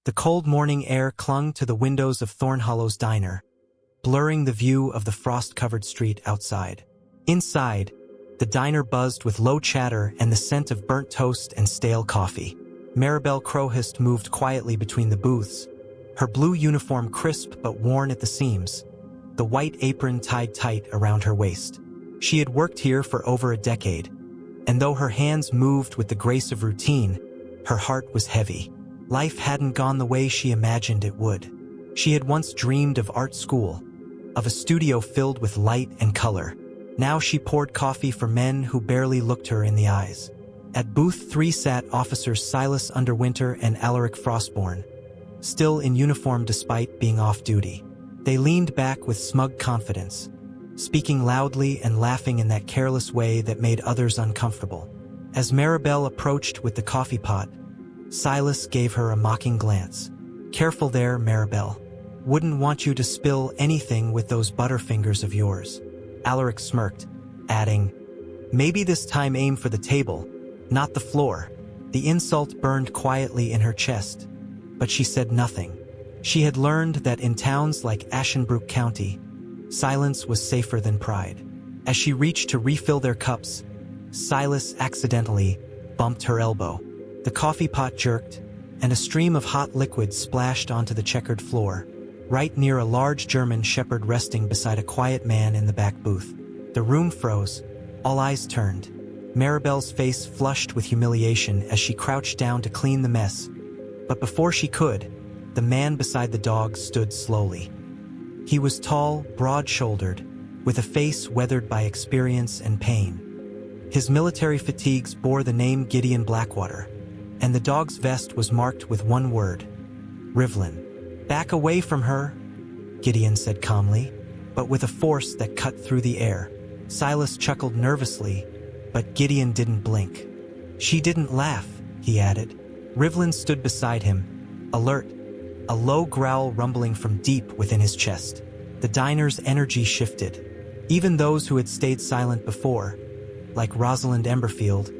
The cold morning air clung to the windows of Thornhollow's diner, blurring the view of the frost-covered street outside. Inside, the diner buzzed with low chatter and the scent of burnt toast and stale coffee. Maribel Crowhurst moved quietly between the booths, her blue uniform crisp but worn at the seams, the white apron tied tight around her waist. She had worked here for over a decade, and though her hands moved with the grace of routine, her heart was heavy. Life hadn't gone the way she imagined it would. She had once dreamed of art school, of a studio filled with light and color. Now she poured coffee for men who barely looked her in the eyes. At booth 3 sat officers Silas Underwinter and Alaric Frostborne, still in uniform despite being off duty. They leaned back with smug confidence, speaking loudly and laughing in that careless way that made others uncomfortable. As Maribel approached with the coffee pot, Silas gave her a mocking glance. "Careful there, Maribel. Wouldn't want you to spill anything with those butterfingers of yours." Alaric smirked, adding, "Maybe this time aim for the table, not the floor." The insult burned quietly in her chest, but she said nothing. She had learned that in towns like Ashenbrook County, silence was safer than pride. As she reached to refill their cups, Silas accidentally bumped her elbow. The coffee pot jerked, and a stream of hot liquid splashed onto the checkered floor, right near a large German shepherd resting beside a quiet man in the back booth. The room froze, all eyes turned. Maribel's face flushed with humiliation as she crouched down to clean the mess. But before she could, the man beside the dog stood slowly. He was tall, broad-shouldered, with a face weathered by experience and pain. His military fatigues bore the name Gideon Blackwater, and the dog's vest was marked with one word: Rivlin. "Back away from her," Gideon said calmly, but with a force that cut through the air. Silas chuckled nervously, but Gideon didn't blink. "She didn't laugh," he added. Rivlin stood beside him, alert, a low growl rumbling from deep within his chest. The diner's energy shifted. Even those who had stayed silent before, like Rosalind Emberfield,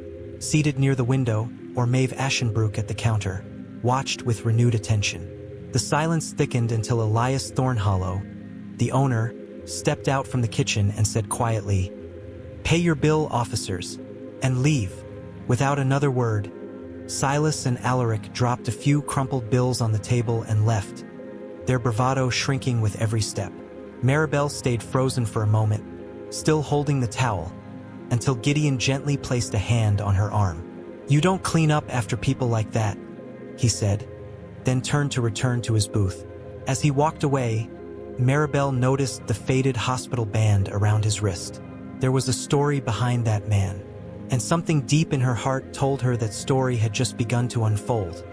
seated near the window, or Maeve Ashenbrook at the counter, watched with renewed attention. The silence thickened until Elias Thornhollow, the owner, stepped out from the kitchen and said quietly, "Pay your bill, officers, and leave." Without another word, Silas and Alaric dropped a few crumpled bills on the table and left, their bravado shrinking with every step. Maribel stayed frozen for a moment, still holding the towel, until Gideon gently placed a hand on her arm. "You don't clean up after people like that," he said, then turned to return to his booth. As he walked away, Maribel noticed the faded hospital band around his wrist. There was a story behind that man, and something deep in her heart told her that story had just begun to unfold.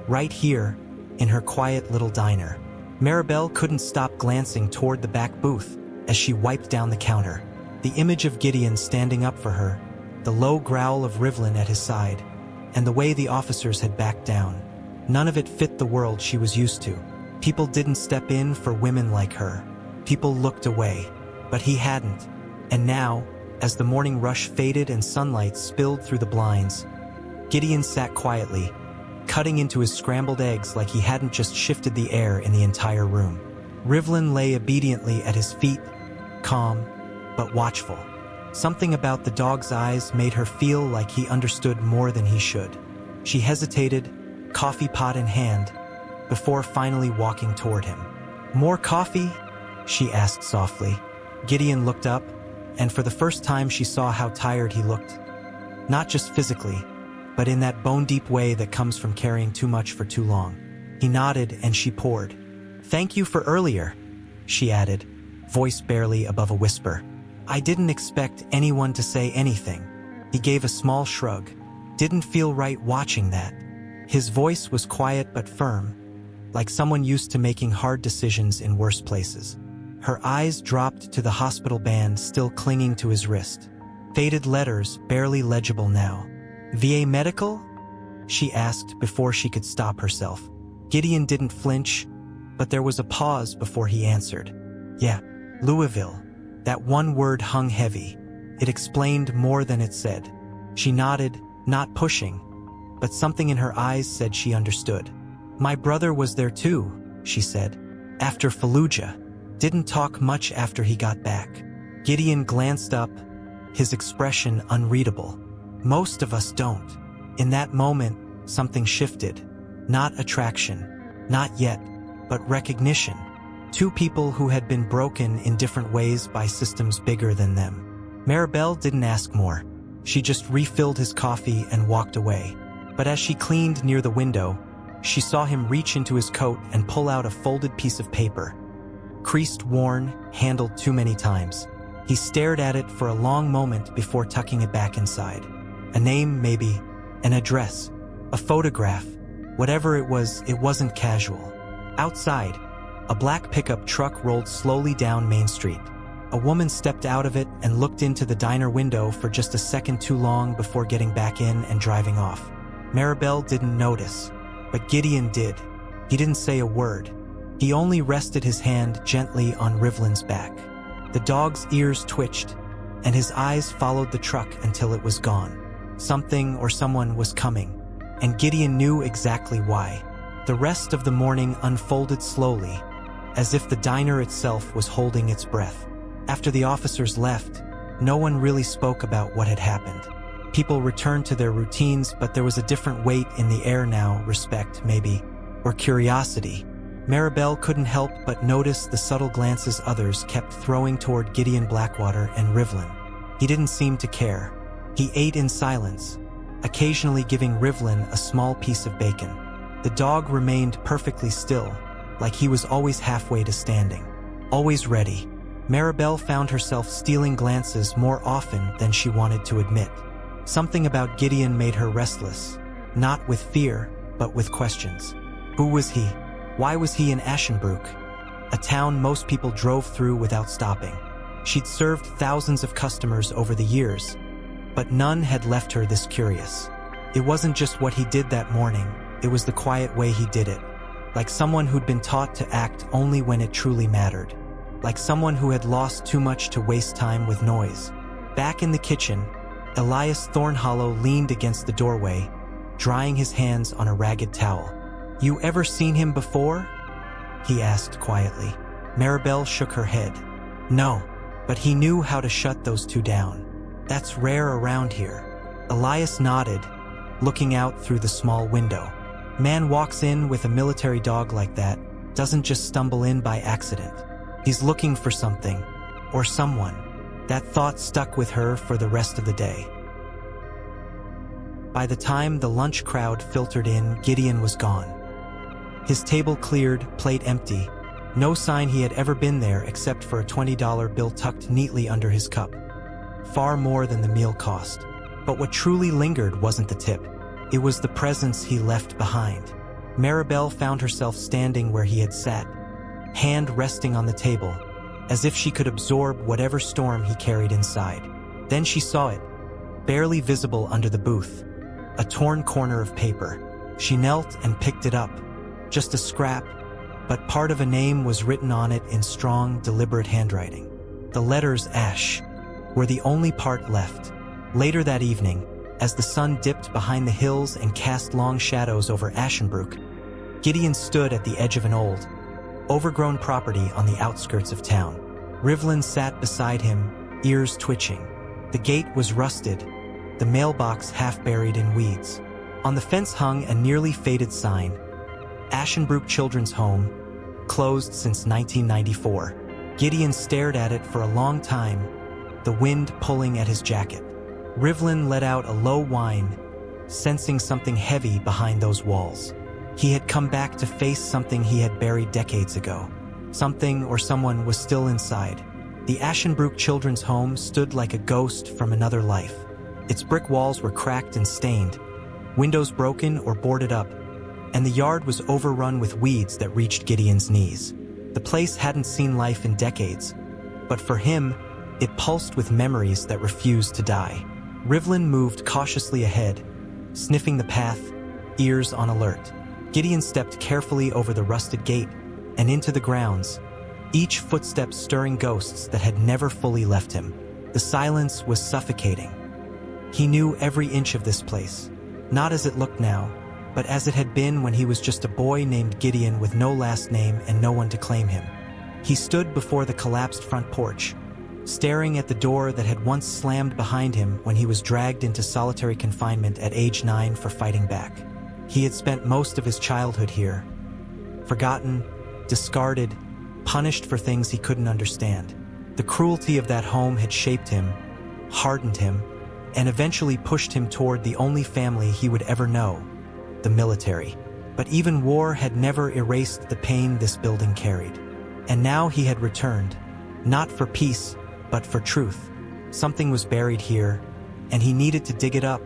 Right here, in her quiet little diner. Maribel couldn't stop glancing toward the back booth as she wiped down the counter. The image of Gideon standing up for her, the low growl of Rivlin at his side, and the way the officers had backed down. None of it fit the world she was used to. People didn't step in for women like her. People looked away, but he hadn't. And now, as the morning rush faded and sunlight spilled through the blinds, Gideon sat quietly, cutting into his scrambled eggs like he hadn't just shifted the air in the entire room. Rivlin lay obediently at his feet, calm, but watchful. Something about the dog's eyes made her feel like he understood more than he should. She hesitated, coffee pot in hand, before finally walking toward him. "More coffee?" she asked softly. Gideon looked up, and for the first time she saw how tired he looked. Not just physically, but in that bone-deep way that comes from carrying too much for too long. He nodded and she poured. "Thank you for earlier," she added, voice barely above a whisper. "I didn't expect anyone to say anything." He gave a small shrug. Didn't feel right watching that. His voice was quiet but firm, like someone used to making hard decisions in worse places. Her eyes dropped to the hospital band still clinging to his wrist. Faded letters, barely legible now. "VA Medical?" she asked before she could stop herself. Gideon didn't flinch, but there was a pause before he answered. "Yeah, Louisville." That one word hung heavy. It explained more than it said. She nodded, not pushing, but something in her eyes said she understood. "My brother was there too," she said. "After Fallujah. Didn't talk much after he got back." Gideon glanced up, his expression unreadable. Most of us don't. In that moment, something shifted. Not attraction. Not yet. But recognition. Two people who had been broken in different ways by systems bigger than them. Maribel didn't ask more. She just refilled his coffee and walked away. But as she cleaned near the window, she saw him reach into his coat and pull out a folded piece of paper. Creased, worn, handled too many times. He stared at it for a long moment before tucking it back inside. A name, maybe. An address. A photograph. Whatever it wasn't casual. Outside, a black pickup truck rolled slowly down Main Street. A woman stepped out of it and looked into the diner window for just a second too long before getting back in and driving off. Maribel didn't notice, but Gideon did. He didn't say a word. He only rested his hand gently on Rivlin's back. The dog's ears twitched, and his eyes followed the truck until it was gone. Something or someone was coming, and Gideon knew exactly why. The rest of the morning unfolded slowly, as if the diner itself was holding its breath. After the officers left, no one really spoke about what had happened. People returned to their routines, but there was a different weight in the air now, respect, maybe, or curiosity. Maribel couldn't help but notice the subtle glances others kept throwing toward Gideon Blackwater and Rivlin. He didn't seem to care. He ate in silence, occasionally giving Rivlin a small piece of bacon. The dog remained perfectly still, like he was always halfway to standing. Always ready. Maribel found herself stealing glances more often than she wanted to admit. Something about Gideon made her restless, not with fear, but with questions. Who was he? Why was he in Ashenbrook, a town most people drove through without stopping? She'd served thousands of customers over the years, but none had left her this curious. It wasn't just what he did that morning, it was the quiet way he did it. Like someone who'd been taught to act only when it truly mattered. Like someone who had lost too much to waste time with noise. Back in the kitchen, Elias Thornhollow leaned against the doorway, drying his hands on a ragged towel. "You ever seen him before?" he asked quietly. Maribel shook her head. No, but he knew how to shut those two down. That's rare around here. Elias nodded, looking out through the small window. Man walks in with a military dog like that, doesn't just stumble in by accident. He's looking for something, or someone. That thought stuck with her for the rest of the day. By the time the lunch crowd filtered in, Gideon was gone. His table cleared, plate empty. No sign he had ever been there except for a $20 bill tucked neatly under his cup. Far more than the meal cost. But what truly lingered wasn't the tip. It was the presence he left behind. Maribel found herself standing where he had sat, hand resting on the table, as if she could absorb whatever storm he carried inside. Then she saw it, barely visible under the booth. A torn corner of paper. She knelt and picked it up. Just a scrap, but part of a name was written on it in strong, deliberate handwriting. The letters Ash were the only part left. Later that evening, as the sun dipped behind the hills and cast long shadows over Ashenbrook, Gideon stood at the edge of an old, overgrown property on the outskirts of town. Rivlin sat beside him, ears twitching. The gate was rusted, the mailbox half buried in weeds. On the fence hung a nearly faded sign, Ashenbrook Children's Home, closed since 1994. Gideon stared at it for a long time, the wind pulling at his jacket. Rivlin let out a low whine, sensing something heavy behind those walls. He had come back to face something he had buried decades ago. Something or someone was still inside. The Ashenbrook Children's Home stood like a ghost from another life. Its brick walls were cracked and stained, windows broken or boarded up, and the yard was overrun with weeds that reached Gideon's knees. The place hadn't seen life in decades, but for him, it pulsed with memories that refused to die. Rivlin moved cautiously ahead, sniffing the path, ears on alert. Gideon stepped carefully over the rusted gate and into the grounds, each footstep stirring ghosts that had never fully left him. The silence was suffocating. He knew every inch of this place, not as it looked now, but as it had been when he was just a boy named Gideon with no last name and no one to claim him. He stood before the collapsed front porch, staring at the door that had once slammed behind him when he was dragged into solitary confinement at age 9 for fighting back. He had spent most of his childhood here, forgotten, discarded, punished for things he couldn't understand. The cruelty of that home had shaped him, hardened him, and eventually pushed him toward the only family he would ever know, the military. But even war had never erased the pain this building carried. And now he had returned, not for peace, but for truth. Something was buried here, and he needed to dig it up,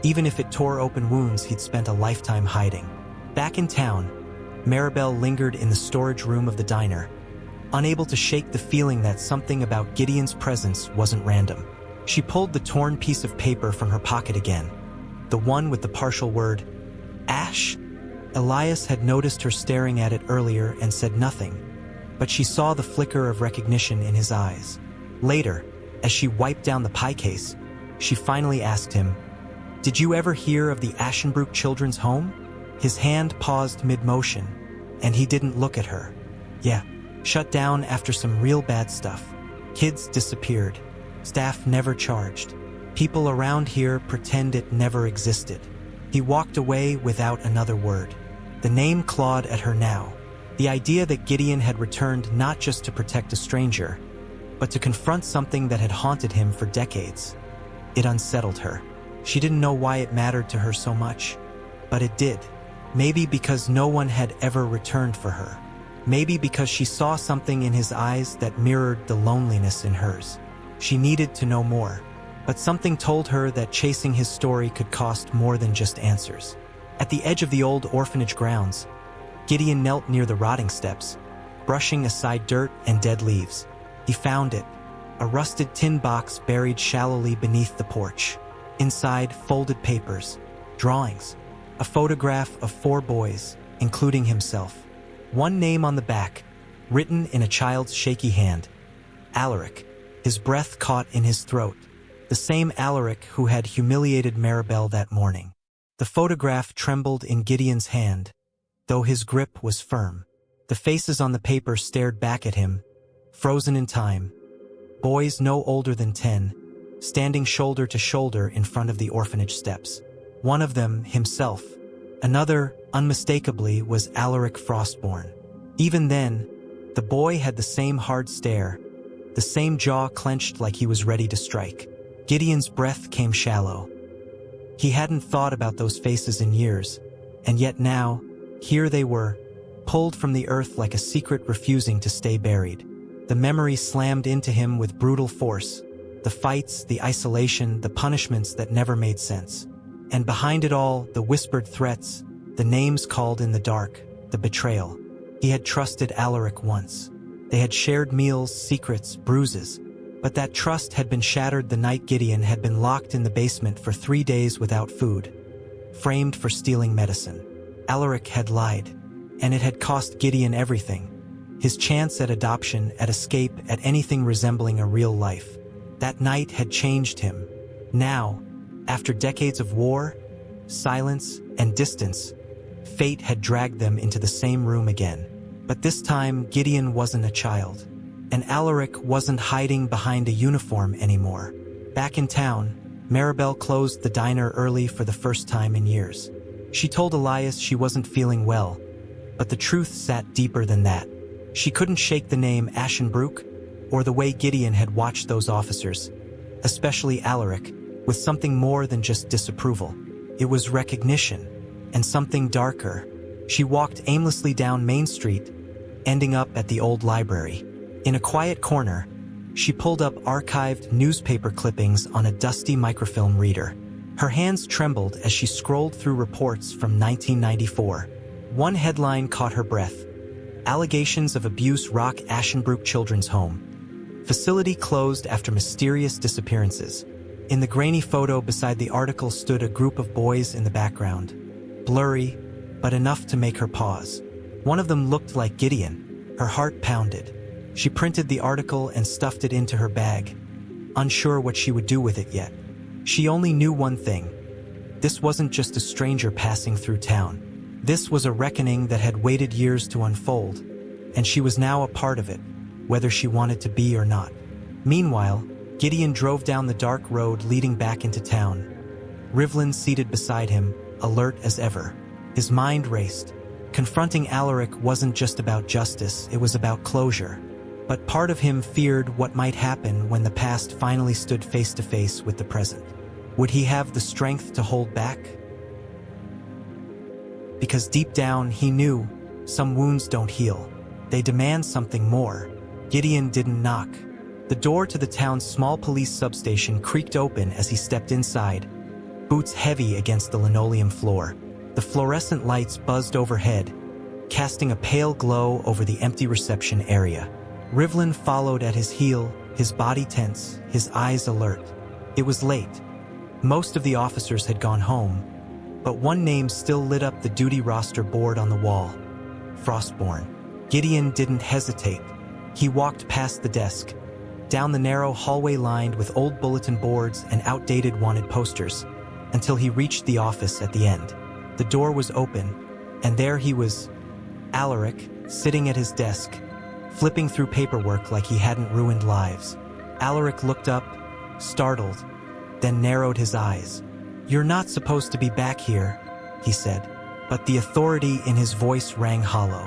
even if it tore open wounds he'd spent a lifetime hiding. Back in town, Maribel lingered in the storage room of the diner, unable to shake the feeling that something about Gideon's presence wasn't random. She pulled the torn piece of paper from her pocket again, the one with the partial word, Ash. Elias had noticed her staring at it earlier and said nothing, but she saw the flicker of recognition in his eyes. Later, as she wiped down the pie case, she finally asked him, "Did you ever hear of the Ashenbrook Children's Home?" His hand paused mid-motion, and he didn't look at her. "Yeah, shut down after some real bad stuff. Kids disappeared. Staff never charged. People around here pretend it never existed." He walked away without another word. The name clawed at her now. The idea that Gideon had returned not just to protect a stranger, but to confront something that had haunted him for decades. It unsettled her. She didn't know why it mattered to her so much, but it did. Maybe because no one had ever returned for her. Maybe because she saw something in his eyes that mirrored the loneliness in hers. She needed to know more, but something told her that chasing his story could cost more than just answers. At the edge of the old orphanage grounds, Gideon knelt near the rotting steps, brushing aside dirt and dead leaves. He found it, a rusted tin box buried shallowly beneath the porch. Inside, folded papers, drawings, a photograph of 4 boys, including himself. One name on the back, written in a child's shaky hand, Alaric. His breath caught in his throat, the same Alaric who had humiliated Maribel that morning. The photograph trembled in Gideon's hand, though his grip was firm. The faces on the paper stared back at him, frozen in time. Boys no older than 10, standing shoulder to shoulder in front of the orphanage steps. One of them, himself. Another, unmistakably, was Alaric Frostborne. Even then, the boy had the same hard stare, the same jaw clenched like he was ready to strike. Gideon's breath came shallow. He hadn't thought about those faces in years, and yet now, here they were, pulled from the earth like a secret refusing to stay buried. The memory slammed into him with brutal force, the fights, the isolation, the punishments that never made sense. And behind it all, the whispered threats, the names called in the dark, the betrayal. He had trusted Alaric once. They had shared meals, secrets, bruises. But that trust had been shattered the night Gideon had been locked in the basement for 3 days without food, framed for stealing medicine. Alaric had lied, and it had cost Gideon everything. His chance at adoption, at escape, at anything resembling a real life. That night had changed him. Now, after decades of war, silence, and distance, fate had dragged them into the same room again. But this time, Gideon wasn't a child, and Alaric wasn't hiding behind a uniform anymore. Back in town, Maribel closed the diner early for the first time in years. She told Elias she wasn't feeling well, but the truth sat deeper than that. She couldn't shake the name Ashenbrook, or the way Gideon had watched those officers, especially Alaric, with something more than just disapproval. It was recognition, and something darker. She walked aimlessly down Main Street, ending up at the old library. In a quiet corner, she pulled up archived newspaper clippings on a dusty microfilm reader. Her hands trembled as she scrolled through reports from 1994. One headline caught her breath: Allegations of abuse rock Ashenbrook Children's Home. Facility closed after mysterious disappearances. In the grainy photo beside the article stood a group of boys in the background. Blurry, but enough to make her pause. One of them looked like Gideon. Her heart pounded. She printed the article and stuffed it into her bag, unsure what she would do with it yet. She only knew one thing. This wasn't just a stranger passing through town. This was a reckoning that had waited years to unfold, and she was now a part of it, whether she wanted to be or not. Meanwhile, Gideon drove down the dark road leading back into town. Rivlin seated beside him, alert as ever. His mind raced. Confronting Alaric wasn't just about justice, it was about closure. But part of him feared what might happen when the past finally stood face to face with the present. Would he have the strength to hold back? Because deep down, he knew some wounds don't heal. They demand something more. Gideon didn't knock. The door to the town's small police substation creaked open as he stepped inside, boots heavy against the linoleum floor. The fluorescent lights buzzed overhead, casting a pale glow over the empty reception area. Rivlin followed at his heel, his body tense, his eyes alert. It was late. Most of the officers had gone home, but one name still lit up the duty roster board on the wall: Frostborne. Gideon didn't hesitate. He walked past the desk, down the narrow hallway lined with old bulletin boards and outdated wanted posters, until he reached the office at the end. The door was open, and there he was, Alaric, sitting at his desk, flipping through paperwork like he hadn't ruined lives. Alaric looked up, startled, then narrowed his eyes. "You're not supposed to be back here," he said, but the authority in his voice rang hollow.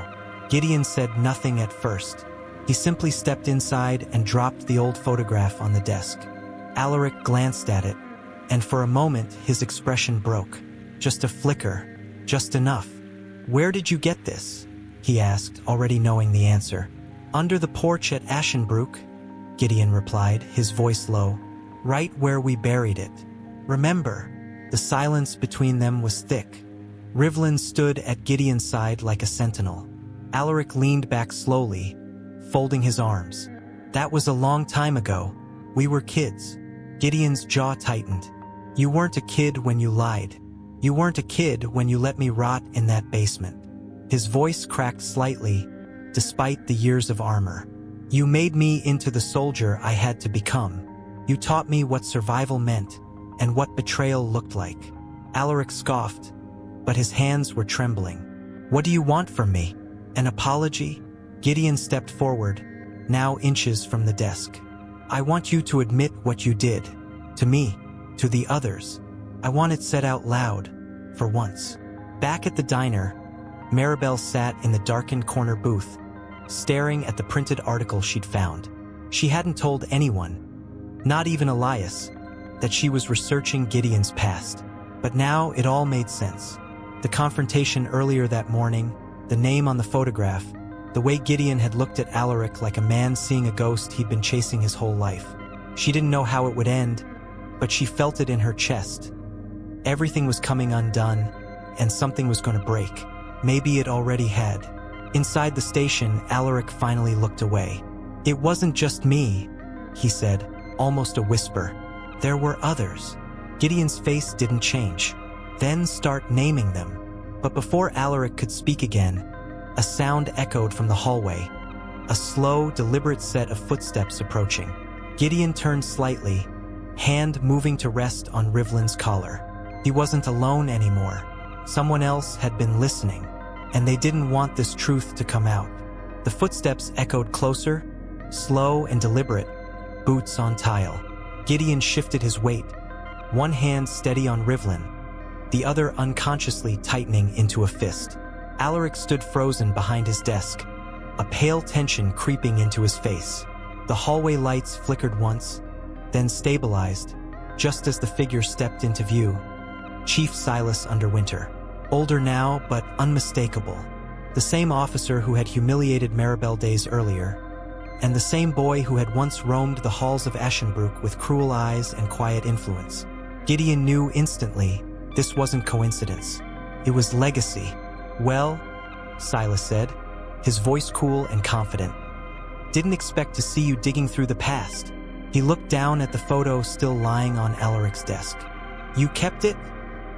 Gideon said nothing at first. He simply stepped inside and dropped the old photograph on the desk. Alaric glanced at it, and for a moment his expression broke. Just a flicker, just enough. "Where did you get this?" he asked, already knowing the answer. "Under the porch at Ashenbrook," Gideon replied, his voice low. "Right where we buried it. Remember?" The silence between them was thick. Rivlin stood at Gideon's side like a sentinel. Alaric leaned back slowly, folding his arms. "That was a long time ago. We were kids." Gideon's jaw tightened. "You weren't a kid when you lied. You weren't a kid when you let me rot in that basement." His voice cracked slightly, despite the years of armor. "You made me into the soldier I had to become. You taught me what survival meant, and what betrayal looked like." Alaric scoffed, but his hands were trembling. "What do you want from me? An apology?" Gideon stepped forward, now inches from the desk. "I want you to admit what you did. To me, to the others. I want it said out loud, for once." Back at the diner, Maribel sat in the darkened corner booth, staring at the printed article she'd found. She hadn't told anyone, not even Elias, that she was researching Gideon's past. But now it all made sense. The confrontation earlier that morning, the name on the photograph, the way Gideon had looked at Alaric like a man seeing a ghost he'd been chasing his whole life. She didn't know how it would end, but she felt it in her chest. Everything was coming undone, and something was going to break. Maybe it already had. Inside the station, Alaric finally looked away. "It wasn't just me," he said, almost a whisper. "There were others." Gideon's face didn't change. "Then start naming them." But before Alaric could speak again, a sound echoed from the hallway. A slow, deliberate set of footsteps approaching. Gideon turned slightly, hand moving to rest on Rivlin's collar. He wasn't alone anymore. Someone else had been listening, and they didn't want this truth to come out. The footsteps echoed closer, slow and deliberate, boots on tile. Gideon shifted his weight, one hand steady on Rivlin, the other unconsciously tightening into a fist. Alaric stood frozen behind his desk, a pale tension creeping into his face. The hallway lights flickered once, then stabilized, just as the figure stepped into view. Chief Silas Underwinter. Older now, but unmistakable. The same officer who had humiliated Maribel days earlier, and the same boy who had once roamed the halls of Ashenbrook with cruel eyes and quiet influence. Gideon knew instantly this wasn't coincidence. It was legacy. "Well," Silas said, his voice cool and confident. "Didn't expect to see you digging through the past." He looked down at the photo still lying on Alaric's desk. "You kept it?"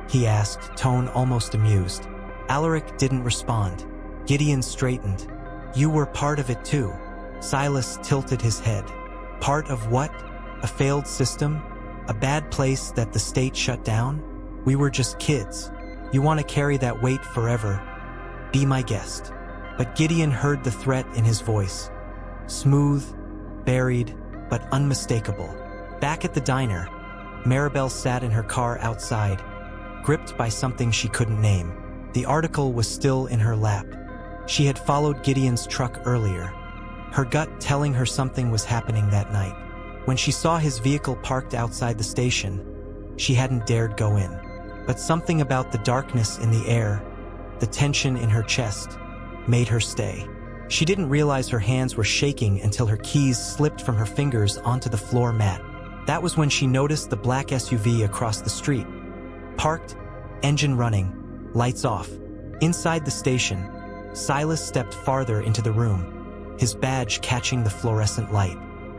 he asked, tone almost amused. Alaric didn't respond. Gideon straightened. "You were part of it too." Silas tilted his head. "Part of what? A failed system? A bad place that the state shut down?" We were just kids. You want to carry that weight forever? Be my guest. But Gideon heard the threat in his voice. Smooth, buried, but unmistakable. Back at the diner, Maribel sat in her car outside, gripped by something she couldn't name. The article was still in her lap. She had followed Gideon's truck earlier, her gut telling her something was happening that night. When she saw his vehicle parked outside the station, she hadn't dared go in. But something about the darkness in the air, the tension in her chest, made her stay. She didn't realize her hands were shaking until her keys slipped from her fingers onto the floor mat. That was when she noticed the black SUV across the street. Parked, engine running, lights off. Inside the station, Silas stepped farther into the room, his badge catching the fluorescent light.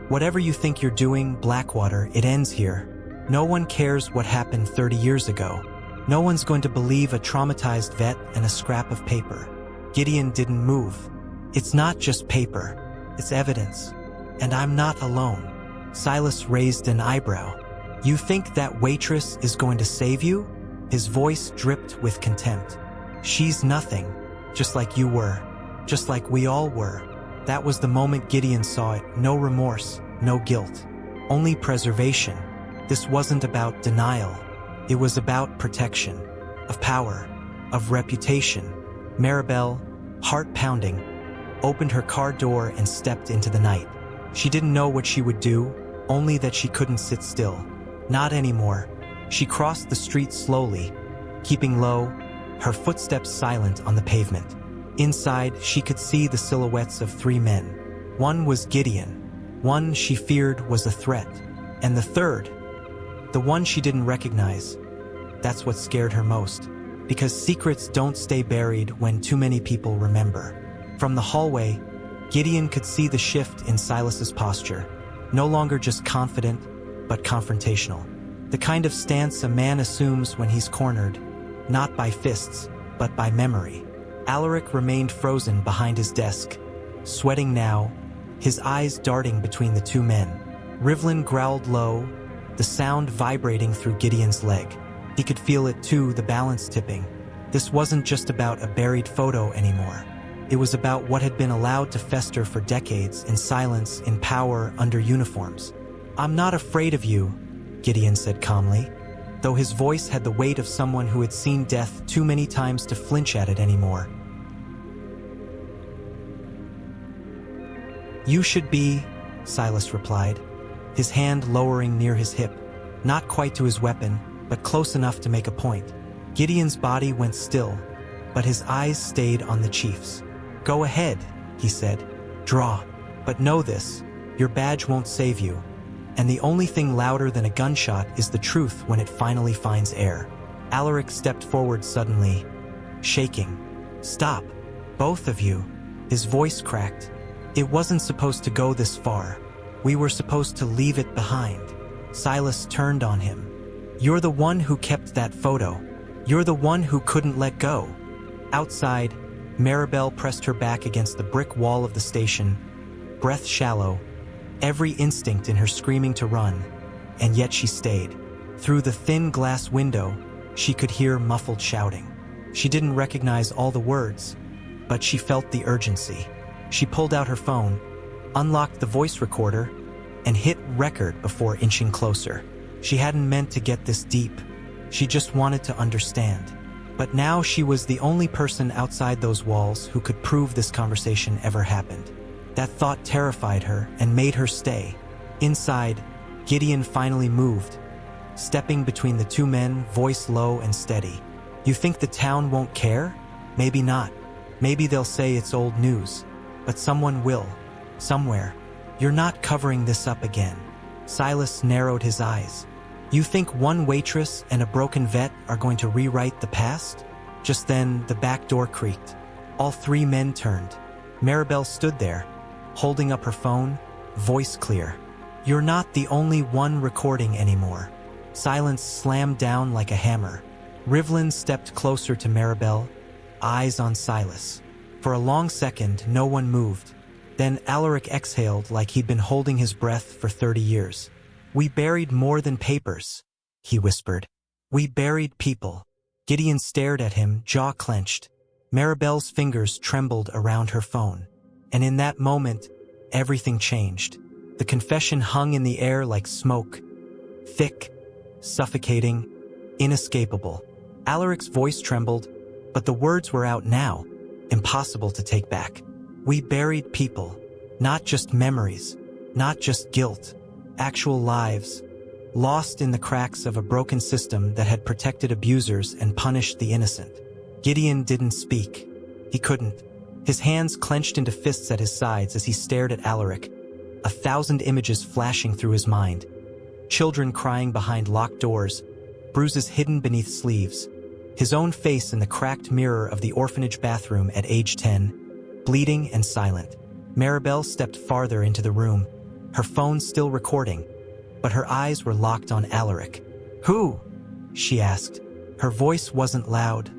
Whatever you think you're doing, Blackwater, it ends here. No one cares what happened 30 years ago. No one's going to believe a traumatized vet and a scrap of paper. Gideon didn't move. It's not just paper. It's evidence. And I'm not alone. Silas raised an eyebrow. You think that waitress is going to save you? His voice dripped with contempt. She's nothing, just like you were, just like we all were. That was the moment Gideon saw it. No remorse, no guilt, only preservation. This wasn't about denial. It was about protection, of power, of reputation. Maribel, heart pounding, opened her car door and stepped into the night. She didn't know what she would do, only that she couldn't sit still. Not anymore. She crossed the street slowly, keeping low, her footsteps silent on the pavement. Inside, she could see the silhouettes of 3 men. One was Gideon. One she feared was a threat. And the third, the one she didn't recognize. That's what scared her most. Because secrets don't stay buried when too many people remember. From the hallway, Gideon could see the shift in Silas's posture. No longer just confident, but confrontational. The kind of stance a man assumes when he's cornered, not by fists, but by memory. Alaric remained frozen behind his desk, sweating now, his eyes darting between the 2 men. Rivlin growled low, the sound vibrating through Gideon's leg. He could feel it too, the balance tipping. This wasn't just about a buried photo anymore. It was about what had been allowed to fester for decades in silence, in power, under uniforms. I'm not afraid of you, Gideon said calmly, though his voice had the weight of someone who had seen death too many times to flinch at it anymore. You should be, Silas replied, his hand lowering near his hip, not quite to his weapon, but close enough to make a point. Gideon's body went still, but his eyes stayed on the chief's. Go ahead, he said. Draw. But know this, your badge won't save you. And the only thing louder than a gunshot is the truth when it finally finds air. Alaric stepped forward suddenly, shaking. Stop, both of you. His voice cracked. It wasn't supposed to go this far. We were supposed to leave it behind. Silas turned on him. You're the one who kept that photo. You're the one who couldn't let go. Outside, Maribel pressed her back against the brick wall of the station, breath shallow, every instinct in her screaming to run, and yet she stayed. Through the thin glass window, she could hear muffled shouting. She didn't recognize all the words, but she felt the urgency. She pulled out her phone, unlocked the voice recorder, and hit record before inching closer. She hadn't meant to get this deep. She just wanted to understand. But now she was the only person outside those walls who could prove this conversation ever happened. That thought terrified her and made her stay. Inside, Gideon finally moved, stepping between the 2 men, voice low and steady. You think the town won't care? Maybe not. Maybe they'll say it's old news. But someone will. Somewhere. You're not covering this up again. Silas narrowed his eyes. You think one waitress and a broken vet are going to rewrite the past? Just then, the back door creaked. All 3 men turned. Maribel stood there, holding up her phone, voice clear. You're not the only one recording anymore. Silence slammed down like a hammer. Rivlin stepped closer to Maribel, eyes on Silas. For a long second, no one moved. Then Alaric exhaled like he'd been holding his breath for 30 years. We buried more than papers, he whispered. We buried people. Gideon stared at him, jaw clenched. Maribel's fingers trembled around her phone. And in that moment, everything changed. The confession hung in the air like smoke. Thick, suffocating, inescapable. Alaric's voice trembled, but the words were out now, impossible to take back. We buried people, not just memories, not just guilt, actual lives, lost in the cracks of a broken system that had protected abusers and punished the innocent. Gideon didn't speak. He couldn't. His hands clenched into fists at his sides as he stared at Alaric, 1,000 images flashing through his mind. Children crying behind locked doors, bruises hidden beneath sleeves, his own face in the cracked mirror of the orphanage bathroom at age 10, bleeding and silent. Maribel stepped farther into the room, her phone still recording, but her eyes were locked on Alaric. "Who?" she asked. Her voice wasn't loud,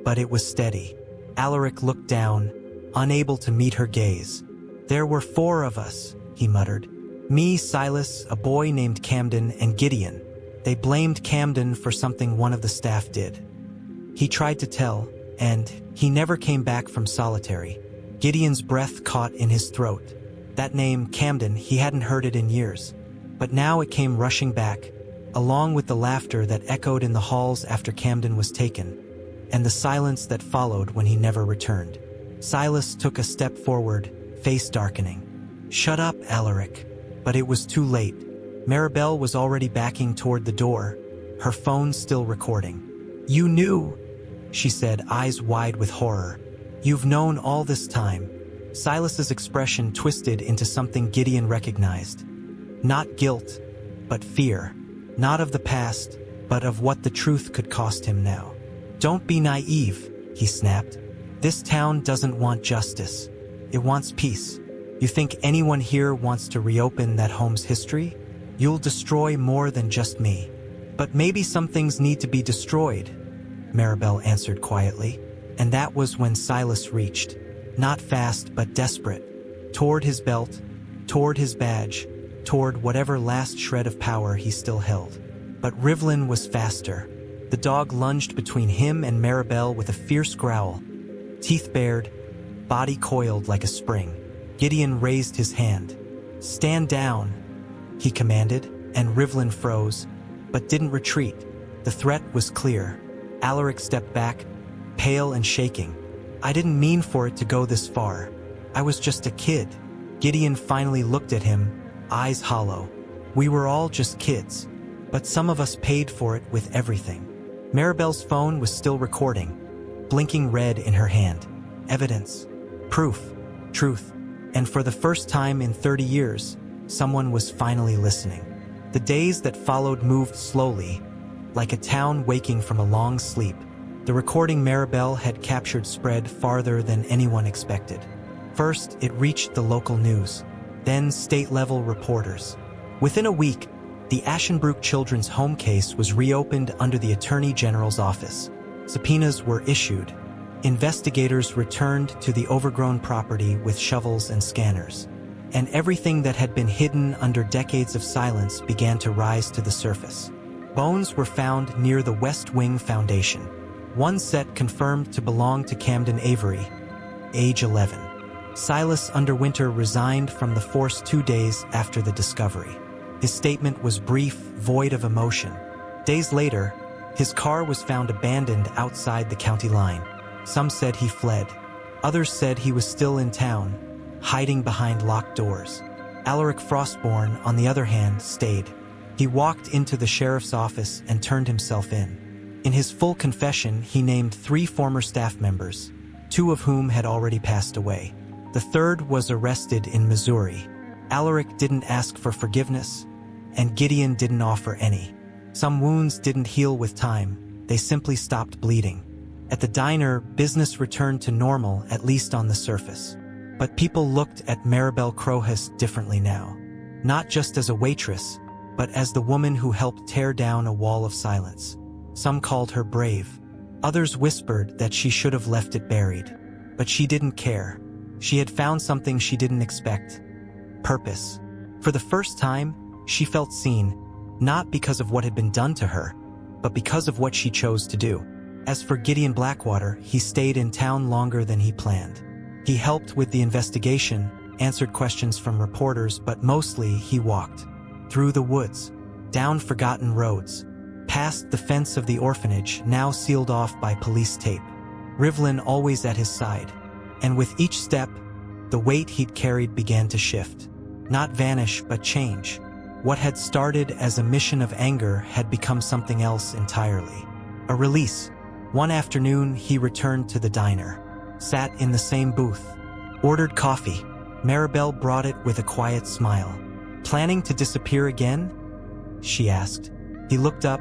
but it was steady. Alaric looked down, unable to meet her gaze. "There were 4 of us," he muttered. "Me, Silas, a boy named Camden, and Gideon. They blamed Camden for something one of the staff did. He tried to tell, and he never came back from solitary." Gideon's breath caught in his throat. That name, Camden, he hadn't heard it in years. But now it came rushing back, along with the laughter that echoed in the halls after Camden was taken, and the silence that followed when he never returned. Silas took a step forward, face darkening. "Shut up, Alaric." But it was too late. Maribel was already backing toward the door, her phone still recording. "You knew," she said, eyes wide with horror. "You've known all this time." Silas's expression twisted into something Gideon recognized. Not guilt, but fear. Not of the past, but of what the truth could cost him now. "Don't be naive," he snapped. "This town doesn't want justice. It wants peace. You think anyone here wants to reopen that home's history? You'll destroy more than just me." "But maybe some things need to be destroyed," Maribel answered quietly. And that was when Silas reached, not fast but desperate, toward his belt, toward his badge, toward whatever last shred of power he still held. But Rivlin was faster. The dog lunged between him and Maribel with a fierce growl, teeth bared, body coiled like a spring. Gideon raised his hand. "Stand down," he commanded, and Rivlin froze, but didn't retreat. The threat was clear. Alaric stepped back, pale and shaking. "I didn't mean for it to go this far. I was just a kid." Gideon finally looked at him, eyes hollow. "We were all just kids, but some of us paid for it with everything." Maribel's phone was still recording, blinking red in her hand. Evidence. Proof. Truth. And for the first time in 30 years, someone was finally listening. The days that followed moved slowly, like a town waking from a long sleep. The recording Maribel had captured spread farther than anyone expected. First, it reached the local news, then state-level reporters. Within a week, the Ashenbrook Children's Home case was reopened under the Attorney General's office. Subpoenas were issued. Investigators returned to the overgrown property with shovels and scanners. And everything that had been hidden under decades of silence began to rise to the surface. Bones were found near the West Wing Foundation. One set confirmed to belong to Camden Avery, age 11. Silas Underwinter resigned from the force 2 days after the discovery. His statement was brief, void of emotion. Days later, his car was found abandoned outside the county line. Some said he fled. Others said he was still in town, hiding behind locked doors. Alaric Frostborne, on the other hand, stayed. He walked into the sheriff's office and turned himself in. In his full confession, he named 3 former staff members, 2 of whom had already passed away. The third was arrested in Missouri. Alaric didn't ask for forgiveness, and Gideon didn't offer any. Some wounds didn't heal with time, they simply stopped bleeding. At the diner, business returned to normal, at least on the surface. But people looked at Maribel Crowhurst differently now. Not just as a waitress, but as the woman who helped tear down a wall of silence. Some called her brave. Others whispered that she should have left it buried. But she didn't care. She had found something she didn't expect. Purpose. For the first time, she felt seen, not because of what had been done to her, but because of what she chose to do. As for Gideon Blackwater, he stayed in town longer than he planned. He helped with the investigation, answered questions from reporters, but mostly he walked. Through the woods, down forgotten roads, past the fence of the orphanage, now sealed off by police tape. Rivlin always at his side. And with each step, the weight he'd carried began to shift. Not vanish, but change. What had started as a mission of anger had become something else entirely. A release. One afternoon, he returned to the diner. Sat in the same booth. Ordered coffee. Maribel brought it with a quiet smile. "Planning to disappear again?" she asked. He looked up,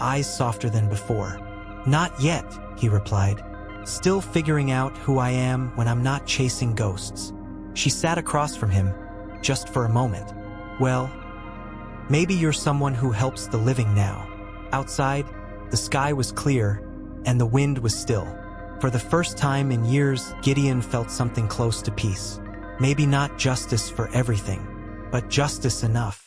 eyes softer than before. "Not yet," he replied. "Still figuring out who I am when I'm not chasing ghosts." She sat across from him, just for a moment. "Well, maybe you're someone who helps the living now." Outside, the sky was clear, and the wind was still. For the first time in years, Gideon felt something close to peace. Maybe not justice for everything, but justice enough.